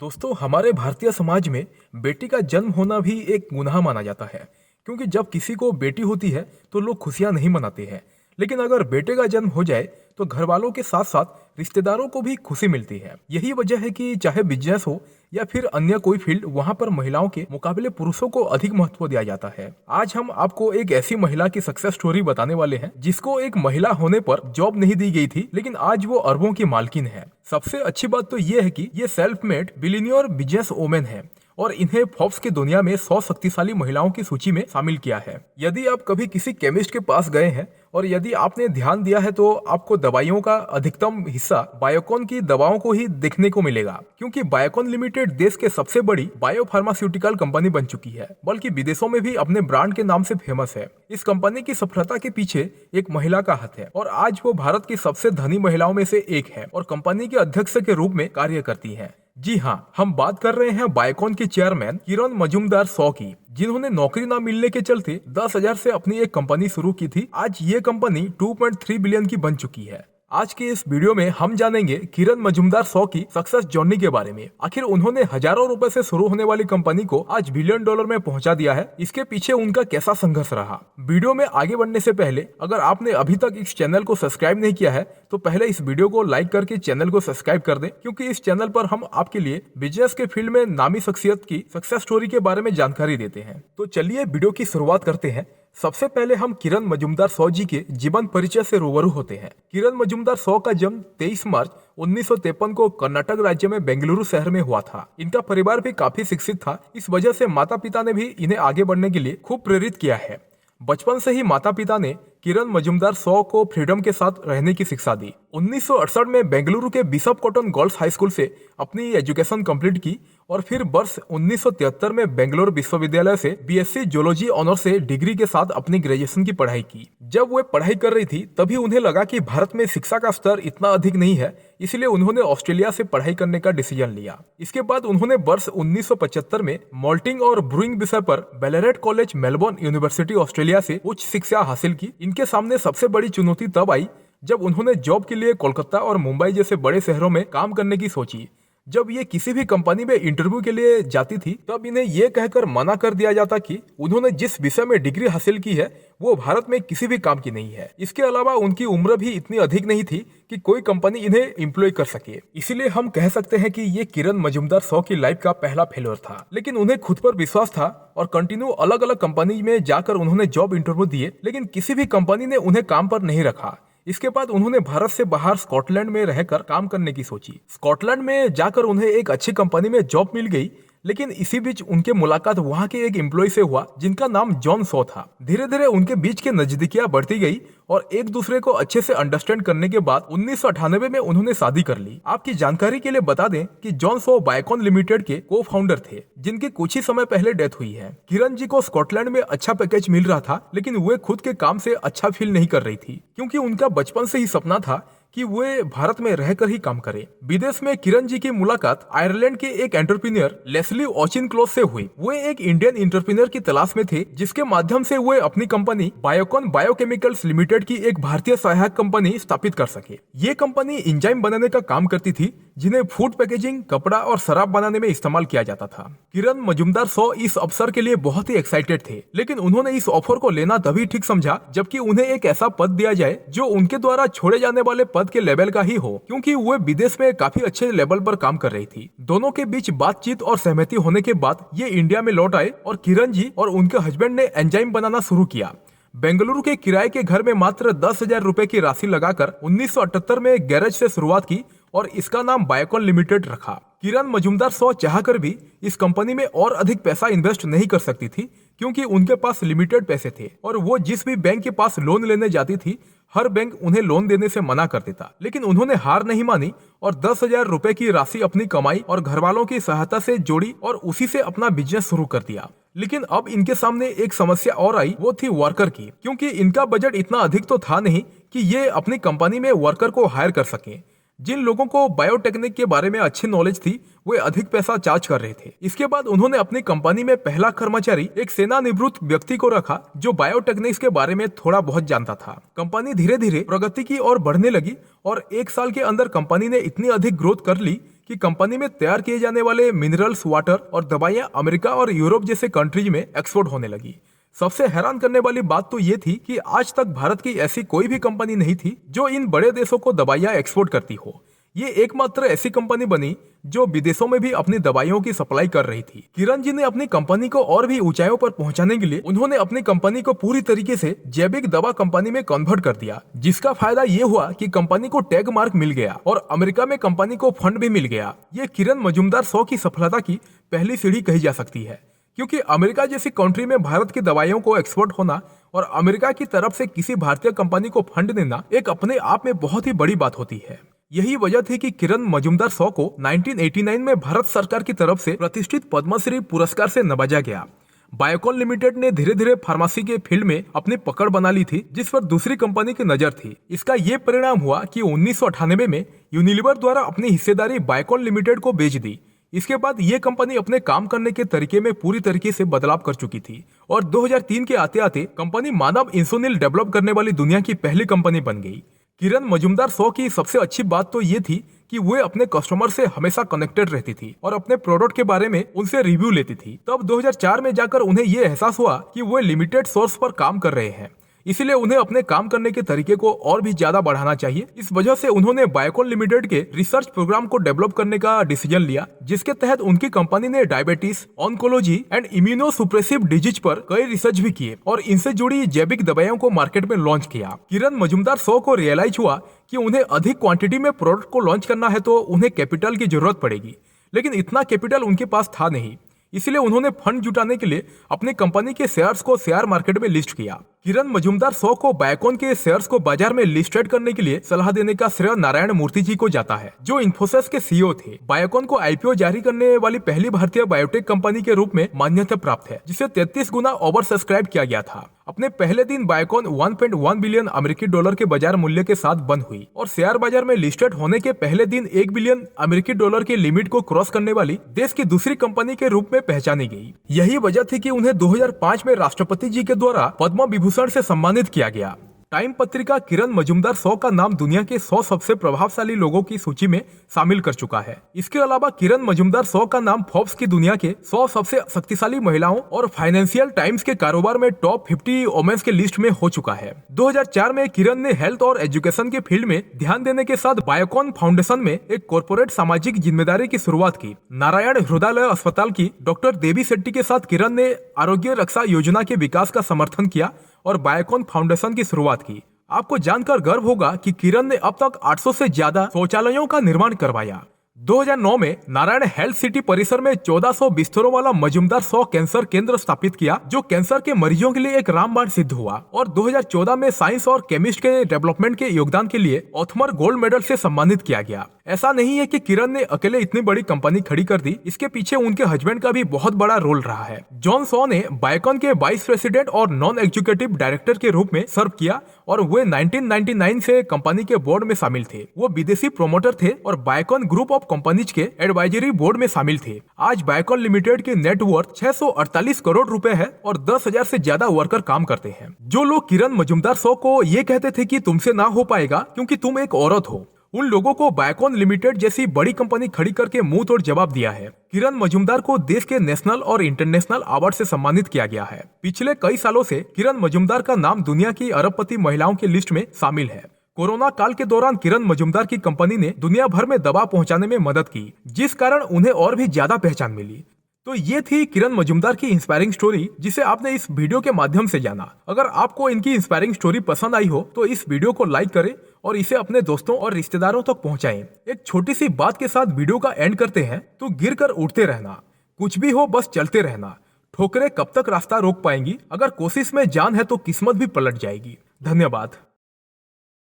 दोस्तों, हमारे भारतीय समाज में बेटी का जन्म होना भी एक गुनाह माना जाता है। क्योंकि जब किसी को बेटी होती है तो लोग खुशियां नहीं मनाते हैं। लेकिन अगर बेटे का जन्म हो जाए तो घर वालों के साथ साथ रिश्तेदारों को भी खुशी मिलती है। यही वजह है कि चाहे बिजनेस हो या फिर अन्य कोई फील्ड, वहां पर महिलाओं के मुकाबले पुरुषों को अधिक महत्व दिया जाता है। आज हम आपको एक ऐसी महिला की सक्सेस स्टोरी बताने वाले हैं जिसको एक महिला होने पर जॉब नहीं दी गई थी, लेकिन आज वो अरबों की मालकिन है। सबसे अच्छी बात तो ये है कि ये self made billionaire business women है और इन्हें फोर्ब्स की दुनिया में 100 शक्तिशाली महिलाओं की सूची में शामिल किया है। यदि आप कभी किसी केमिस्ट के पास गए हैं और यदि आपने ध्यान दिया है तो आपको दवाइयों का अधिकतम हिस्सा बायोकॉन की दवाओं को ही देखने को मिलेगा, क्योंकि बायोकॉन लिमिटेड देश के सबसे बड़ी बायोफार्मास्यूटिकल कंपनी बन चुकी है, बल्कि विदेशों में भी अपने ब्रांड के नाम से फेमस है। इस कंपनी की सफलता के पीछे एक महिला का हाथ है और आज वो भारत की सबसे धनी महिलाओं में से एक है और कंपनी के अध्यक्ष के रूप में कार्य करती है। जी हाँ, हम बात कर रहे हैं बायोकॉन के चेयरमैन किरण मजूमदार शॉ की, जिन्होंने नौकरी न मिलने के चलते 10,000 से अपनी एक कंपनी शुरू की थी। आज ये कंपनी 2.3 बिलियन की बन चुकी है। आज के इस वीडियो में हम जानेंगे किरण मजूमदार शॉ की सक्सेस जर्नी के बारे में। आखिर उन्होंने हजारों रुपए से शुरू होने वाली कंपनी को आज बिलियन डॉलर में पहुंचा दिया है। इसके पीछे उनका कैसा संघर्ष रहा। वीडियो में आगे बढ़ने से पहले अगर आपने अभी तक इस चैनल को सब्सक्राइब नहीं किया है तो पहले इस वीडियो को लाइक करके चैनल को सब्सक्राइब कर दें, क्योंकि इस चैनल पर हम आपके लिए बिजनेस के फील्ड में नामी शख्सियत की सक्सेस स्टोरी के बारे में जानकारी देते हैं। तो चलिए वीडियो की शुरुआत करते हैं। सबसे पहले हम किरण मजूमदार शॉ जी के जीवन परिचय से रूबरू होते हैं। किरण मजूमदार शॉ का जन्म 23 मार्च 1953 को कर्नाटक राज्य में बेंगलुरु शहर में हुआ था। इनका परिवार भी काफी शिक्षित था, इस वजह से माता पिता ने भी इन्हें आगे बढ़ने के लिए खूब प्रेरित किया है। बचपन से ही माता पिता ने किरण मजूमदार शॉ को फ्रीडम के साथ रहने की शिक्षा दी। 1968 में बेंगलुरु के bishop cotton girls high school से अपनी एजुकेशन कंप्लीट की और फिर वर्ष 1973 में बेंगलोर विश्वविद्यालय से बीएससी जियोलॉजी ऑनर्स से डिग्री के साथ अपनी ग्रेजुएशन की पढ़ाई की। जब वे पढ़ाई कर रही थी तभी उन्हें लगा कि भारत में शिक्षा का स्तर इतना अधिक नहीं है, इसलिए उन्होंने ऑस्ट्रेलिया से पढ़ाई करने का डिसीजन लिया। इसके बाद उन्होंने वर्ष 1975 में मॉल्टिंग और ब्रूइंग विषय पर बेलेरेट कॉलेज मेलबोर्न यूनिवर्सिटी ऑस्ट्रेलिया से उच्च शिक्षा हासिल की। इनके सामने सबसे बड़ी चुनौती तब आई जब उन्होंने जॉब के लिए कोलकाता और मुंबई जैसे बड़े शहरों में काम करने की सोची। जब ये किसी भी कंपनी में इंटरव्यू के लिए जाती थी तब इन्हें ये कहकर मना कर दिया जाता कि उन्होंने जिस विषय में डिग्री हासिल की है वो भारत में किसी भी काम की नहीं है। इसके अलावा उनकी उम्र भी इतनी अधिक नहीं थी कि कोई कंपनी इन्हें एम्प्लॉय कर सके। इसीलिए हम कह सकते हैं कि ये किरण मजूमदार शॉ की लाइफ का पहला फेलियर था। लेकिन उन्हें खुद पर विश्वास था और कंटिन्यू अलग अलग कंपनी में जाकर उन्होंने जॉब इंटरव्यू दिए, लेकिन किसी भी कंपनी ने उन्हें काम पर नहीं रखा। इसके बाद उन्होंने भारत से बाहर स्कॉटलैंड में रहकर काम करने की सोची। स्कॉटलैंड में जाकर उन्हें एक अच्छी कंपनी में जॉब मिल गई, लेकिन इसी बीच उनके मुलाकात वहां के एक एम्प्लॉय से हुआ जिनका नाम जॉन शॉ था। धीरे धीरे उनके बीच की नजदीकियां बढ़ती गई और एक दूसरे को अच्छे से अंडरस्टैंड करने के बाद 1998 में उन्होंने शादी कर ली। आपकी जानकारी के लिए बता दें कि जॉन शॉ बायोकॉन लिमिटेड के को फाउंडर थे, जिनकी कुछ ही समय पहले डेथ हुई है। किरण जी को स्कॉटलैंड में अच्छा पैकेज मिल रहा था, लेकिन वे खुद के काम से अच्छा फील नहीं कर रही थी, क्योंकि उनका बचपन से ही सपना था कि वे भारत में रहकर ही काम करें। विदेश में किरण जी की मुलाकात आयरलैंड के एक एंटरप्रेन्योर लेस्ली ऑचिनक्लॉस से हुई। वे एक इंडियन एंटरप्रेन्योर की तलाश में थे जिसके माध्यम से वे अपनी कंपनी बायोकॉन बायोकेमिकल्स लिमिटेड की एक भारतीय सहायक कंपनी स्थापित कर सके। ये कंपनी एंजाइम बनाने का काम करती थी जिन्हें फूड पैकेजिंग, कपड़ा और शराब बनाने में इस्तेमाल किया जाता था। किरण मजूमदार शॉ इस अवसर के लिए बहुत ही एक्साइटेड थे, लेकिन उन्होंने इस ऑफर को लेना तभी ठीक समझा जबकि उन्हें एक ऐसा पद दिया जाए जो उनके द्वारा छोड़े जाने वाले पद के लेवल का ही हो, क्योंकि वे विदेश में काफी अच्छे लेवल पर काम कर रही थी। दोनों के बीच बातचीत और सहमति होने के बाद ये इंडिया में लौट आए और किरण जी और उनके हस्बैंड ने एंजाइम बनाना शुरू किया। बेंगलुरु के किराए के घर में मात्र 10,000 रुपए की राशि लगाकर 1978 में गैरेज से शुरुआत की और इसका नाम बायोकॉन लिमिटेड रखा। किरण मजूमदार शॉ चाहकर भी इस कंपनी में और अधिक पैसा इन्वेस्ट नहीं कर सकती थी, क्योंकि उनके पास लिमिटेड पैसे थे और वो जिस भी बैंक के पास लोन लेने जाती थी हर बैंक उन्हें लोन देने से मना कर देता। लेकिन उन्होंने हार नहीं मानी और 10,000 रुपए की राशि अपनी कमाई और घर वालों की सहायता से जोड़ी और उसी से अपना बिजनेस शुरू कर दिया। लेकिन अब इनके सामने एक समस्या और आई, वो थी वर्कर की, क्योंकि इनका बजट इतना अधिक तो था नहीं कि ये अपनी कंपनी में वर्कर को हायर कर सके। जिन लोगों को बायोटेक्निक के बारे में अच्छी नॉलेज थी वे अधिक पैसा चार्ज कर रहे थे। इसके बाद उन्होंने अपनी कंपनी में पहला कर्मचारी एक सेवानिवृत्त व्यक्ति को रखा जो बायोटेक्निक्स के बारे में थोड़ा बहुत जानता था। कंपनी धीरे धीरे प्रगति की ओर बढ़ने लगी और एक साल के अंदर कंपनी ने इतनी अधिक ग्रोथ कर ली कि कंपनी में तैयार किए जाने वाले मिनरल्स, वाटर और दवाइयां अमेरिका और यूरोप जैसे कंट्रीज में एक्सपोर्ट होने लगी। सबसे हैरान करने वाली बात तो ये थी कि आज तक भारत की ऐसी कोई भी कंपनी नहीं थी जो इन बड़े देशों को दवाइयां एक्सपोर्ट करती हो। ये एकमात्र ऐसी कंपनी बनी जो विदेशों में भी अपनी दवाइयों की सप्लाई कर रही थी। किरण जी ने अपनी कंपनी को और भी ऊंचाइयों पर पहुंचाने के लिए उन्होंने अपनी कंपनी को पूरी तरीके से जैविक दवा कंपनी में कन्वर्ट कर दिया, जिसका फायदा ये हुआ कि कंपनी को टैग मार्क मिल गया और अमेरिका में कंपनी को फंड भी मिल गया। ये किरण मजूमदार 100 की सफलता की पहली सीढ़ी कही जा सकती है, क्योंकि अमेरिका जैसी कंट्री में भारत की दवाइयों को एक्सपोर्ट होना और अमेरिका की तरफ से किसी भारतीय कंपनी को फंड देना एक अपने आप में बहुत ही बड़ी बात होती है। यही वजह थी कि किरण मजूमदार 100 को 1989 में भारत सरकार की तरफ से प्रतिष्ठित पद्मश्री पुरस्कार से नवाजा गया। बायोकॉन लिमिटेड ने धीरे धीरे फार्मेसी के फील्ड में अपनी पकड़ बना ली थी, जिस पर दूसरी कंपनी की नजर थी। इसका ये परिणाम हुआ कि 1998 में यूनिलीवर द्वारा अपनी हिस्सेदारी बायोकॉन लिमिटेड को बेच दी। इसके बाद ये कंपनी अपने काम करने के तरीके में पूरी तरीके से बदलाव कर चुकी थी और 2003 के आते आते कंपनी मानव इंसुलिन डेवलप करने वाली दुनिया की पहली कंपनी बन गई। किरण मजूमदार 100 की सबसे अच्छी बात तो ये थी कि वे अपने कस्टमर से हमेशा कनेक्टेड रहती थी और अपने प्रोडक्ट के बारे में उनसे रिव्यू लेती थी। तब 2004 में जाकर उन्हें ये एहसास हुआ कि वे लिमिटेड सोर्स पर काम कर रहे हैं, इसलिए उन्हें अपने काम करने के तरीके को और भी ज्यादा बढ़ाना चाहिए। इस वजह से उन्होंने बायोकॉन लिमिटेड के रिसर्च प्रोग्राम को डेवलप करने का डिसीजन लिया, जिसके तहत उनकी कंपनी ने डायबिटीज, ऑन्कोलॉजी एंड इम्यूनोसुप्रेसिव डिजीज पर कई रिसर्च भी किए और इनसे जुड़ी जैविक दवाइयों को मार्केट में लॉन्च किया। किरण मजूमदार 100 को रियलाइज हुआ कि उन्हें अधिक क्वांटिटी में प्रोडक्ट को लॉन्च करना है तो उन्हें कैपिटल की जरूरत पड़ेगी, लेकिन इतना कैपिटल उनके पास था नहीं। इसलिए उन्होंने फंड जुटाने के लिए अपनी कंपनी के शेयर्स को शेयर मार्केट में लिस्ट किया। किरण मजूमदार 100 को बायोकॉन के शेयर्स को बाजार में लिस्टेड करने के लिए सलाह देने का श्रेय नारायण मूर्ति जी को जाता है, जो इन्फोसिस के सीईओ थे। बायोकॉन को आईपीओ जारी करने वाली पहली भारतीय बायोटेक कंपनी के रूप में मान्यता प्राप्त है, जिसे 33 गुना ओवर सब्सक्राइब किया गया था। अपने पहले दिन बायोकॉन 1.1 बिलियन अमेरिकी डॉलर के बाजार मूल्य के साथ बंद हुई और शेयर बाजार में लिस्टेड होने के पहले दिन 1 बिलियन अमेरिकी डॉलर की लिमिट को क्रॉस करने वाली देश की दूसरी कंपनी के रूप में पहचानी गई। यही वजह थी कि उन्हें 2005 में राष्ट्रपति जी के द्वारा पद्म विभूषण से सम्मानित किया गया। टाइम पत्रिका किरण मजूमदार 100 का नाम दुनिया के 100 सबसे प्रभावशाली लोगों की सूची में शामिल कर चुका है। इसके अलावा किरण मजूमदार 100 का नाम फोर्ब्स की दुनिया के 100 सबसे शक्तिशाली महिलाओं और फाइनेंशियल टाइम्स के कारोबार में टॉप 50 वुमेन्स के लिस्ट में हो चुका है। 2004 में किरण ने हेल्थ और एजुकेशन के फील्ड में ध्यान देने के साथ बायोकॉन फाउंडेशन में एक कॉर्पोरेट सामाजिक जिम्मेदारी की शुरुआत की। नारायण हृदयालय अस्पताल की डॉक्टर देवी शेट्टी के साथ किरण ने आरोग्य रक्षा योजना के विकास का समर्थन किया और बायोकॉन फाउंडेशन की शुरुआत की। आपको जानकर गर्व होगा कि किरण ने अब तक 800 से ज्यादा शौचालयों का निर्माण करवाया। 2009 में नारायण हेल्थ सिटी परिसर में 1400 बिस्तरों वाला मजूमदार 100 कैंसर केंद्र स्थापित किया, जो कैंसर के मरीजों के लिए एक रामबाण सिद्ध हुआ और 2014 में साइंस और केमिस्ट के डेवलपमेंट के योगदान के लिए ऑथमर गोल्ड मेडल से सम्मानित किया गया। ऐसा नहीं है कि किरण ने अकेले इतनी बड़ी कंपनी खड़ी कर दी, इसके पीछे उनके हस्बैंड का भी बहुत बड़ा रोल रहा है। जॉन सॉ ने बायोकॉन के वाइस प्रेसिडेंट और नॉन एग्जीक्यूटिव डायरेक्टर के रूप में सर्व किया और वे 1999 से कंपनी के बोर्ड में शामिल थे। वो विदेशी प्रोमोटर थे और बायोकॉन ग्रुप ऑफ कंपनीज के एडवाइजरी बोर्ड में शामिल थे। आज बायोकॉन लिमिटेड की नेटवर्थ 648 करोड़ रुपए है और 10,000 से ज्यादा वर्कर काम करते हैं। जो लोग किरण मजूमदार 100 को ये कहते थे कि तुमसे ना हो पाएगा क्योंकि तुम एक औरत हो, उन लोगों को बायोकॉन लिमिटेड जैसी बड़ी कंपनी खड़ी करके मुंह तोड़ जवाब दिया है। किरण मजूमदार को देश के नेशनल और इंटरनेशनल अवार्ड से सम्मानित किया गया है। पिछले कई सालों से किरण मजूमदार का नाम दुनिया की अरबपति महिलाओं की लिस्ट में शामिल है। कोरोना काल के दौरान किरण मजूमदार की कंपनी ने दुनिया भर में दवा पहुंचाने में मदद की, जिस कारण उन्हें और भी ज्यादा पहचान मिली। तो ये थी किरण मजूमदार की इंस्पायरिंग स्टोरी, जिसे आपने इस वीडियो के माध्यम से जाना। अगर आपको इनकी इंस्पायरिंग स्टोरी पसंद आई हो तो इस वीडियो को लाइक करें और इसे अपने दोस्तों और रिश्तेदारों तक पहुंचाएं। एक छोटी सी बात के साथ वीडियो का एंड करते हैं, तो गिर कर उठते रहना, कुछ भी हो बस चलते रहना। ठोकरें कब तक रास्ता रोक पाएंगी, अगर कोशिश में जान है तो किस्मत भी पलट जाएगी। धन्यवाद।